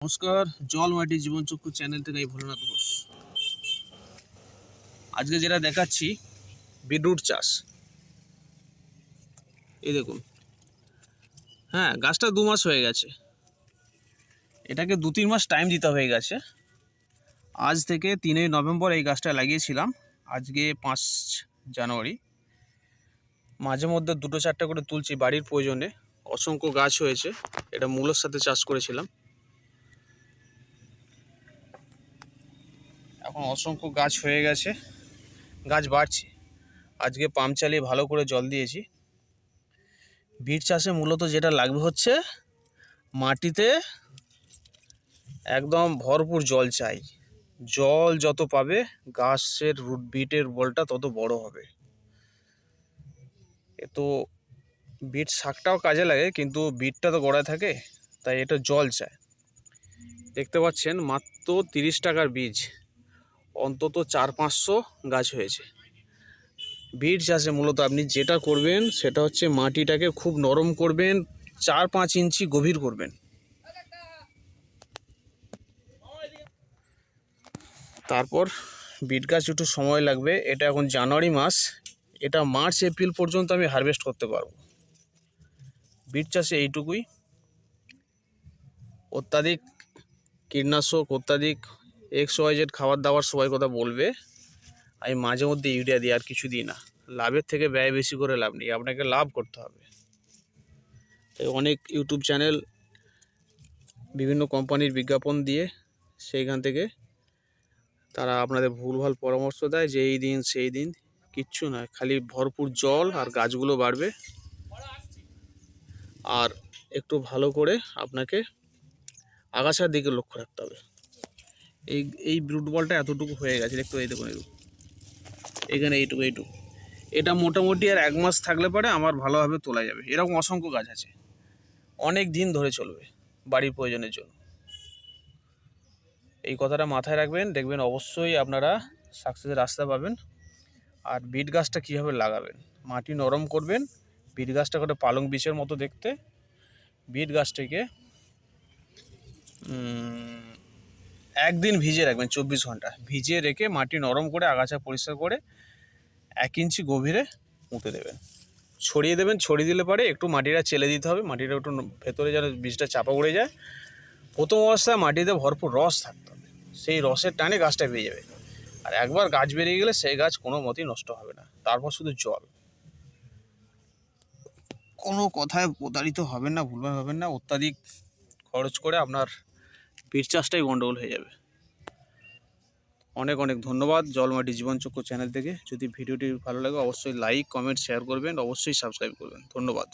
নমস্কার, জল মাটি জীবনচক্র চ্যানেল থেকে আমি ভোলানাথ ঘোষ। আজকে যেটা দেখাচ্ছি বিটরুট চাষ। এই দেখুন, হ্যাঁ, গাছটা 2 মাস হয়ে গেছে। এটাকে 2-3 মাস টাইম দিতে হয়ে গেছে। আজ থেকে 3 নভেম্বর এই গাছটা লাগিয়েছিলাম, আজকে 5 জানুয়ারি। মাঝে মধ্যে 2-4টে করে তুলছি বাড়ির প্রয়োজনে। অসংখ্য গাছ হয়েছে। এটা মূলোর সাথে চাষ করেছিলাম। এখন অসংখ্য গাছ হয়ে গেছে, গাছ বাড়ছে। আজকে পাম্প চালিয়ে ভালো করে জল দিয়েছি। বিট চাষে মূলত যেটা লাগবে হচ্ছে মাটিতে একদম ভরপুর জল চাই। জল যত পাবে গাছের বিটের বলটা তত বড় হবে। এ তো বিট শাকটাও কাজে লাগে, কিন্তু বিটটা তো গোড়ায় থাকে, তাই এটা জল চায়। দেখতে পাচ্ছেন মাত্র 30 টাকার বীজ, অন্তত 400-500 গাছ হয়েছে। বিট চাষে মূলত আপনি যেটা করবেন সেটা হচ্ছে মাটিটাকে খুব নরম করবেন, 4-5 ইঞ্চি গভীর করবেন। তারপর বিট গাছ একটু সময় লাগবে। এটা এখন জানুয়ারি মাস, এটা মার্চ এপ্রিল পর্যন্ত আমি হারভেস্ট করতে পারবো। বিট চাষে এইটুকুই। অত্যাধিক কীটনাশক, অত্যাধিক XYZ খাবার দাবার সবাই কথা বলবে, আমি মাঝে মধ্যে ইউরিয়া দিই, আর কিছু দিই না। লাভের থেকে ব্যয় বেশি করে লাভ নেই, আপনাকে লাভ করতে হবে। তাই অনেক ইউটিউব চ্যানেল বিভিন্ন কোম্পানির বিজ্ঞাপন দিয়ে সেইখান থেকে তারা আপনাদের ভুলভাল পরামর্শ দেয় যে এই দিন সেই দিন। কিচ্ছু নয়, খালি ভরপুর জল আর গাছগুলো বাড়বে। আর একটু ভালো করে আপনাকে আগাছার দিকে লক্ষ্য রাখতে হবে। এই ব্রুট বলটা এতটুকু হয়ে গেছে, একটু এই দেখুন, এখানে এইটুকু। এটা মোটামুটি আর 1 মাস থাকলে পরে আমার ভালোভাবে তোলা যাবে। এরকম অসংখ্য গাছ আছে, অনেক দিন ধরে চলবে বাড়ির প্রয়োজনের জন্য। এই কথাটা মাথায় রাখবেন, দেখবেন অবশ্যই আপনারা সাকসেসের রাস্তা পাবেন। আর বিট গাছটা কীভাবে লাগাবেন, মাটি নরম করবেন। বিট গাছটা করে পালং বীজের মতো দেখতে। বিট গাছটাকে 1 দিন ভিজিয়ে রাখবেন, 24 ঘন্টা ভিজিয়ে রেখে মাটি নরম করে আগাছা পরিষ্কার করে 1 ইঞ্চি গভীরে পুঁতে দেবেন, ছড়িয়ে দেবেন। ছড়িয়ে দিলে পরে একটু মাটিটা চেলে দিতে হবে, মাটিটা একটু ভেতরে যেন বীজটা চাপা পড়ে যায়। প্রথম অবস্থায় মাটিতে ভরপুর রস থাকতে হবে, সেই রসের টানে গাছটা বেরিয়ে যাবে। আর একবার গাছ বেরিয়ে গেলে সেই গাছ কোনো মতেই নষ্ট হবে না। তারপর শুধু জল, কোনো কথায় প্রতারিত হবেন না, ভুলভাল হবেন না। অত্যাধিক খরচ করে আপনার বিট চাষটাই গন্ডগোল হয়ে যাবে। অনেক অনেক ধন্যবাদ জল মাটি জীবনচক্র চ্যানেল থেকে। যদি ভিডিওটি ভালো লাগে অবশ্যই লাইক, কমেন্ট, শেয়ার করবেন, অবশ্যই সাবস্ক্রাইব করবেন। ধন্যবাদ।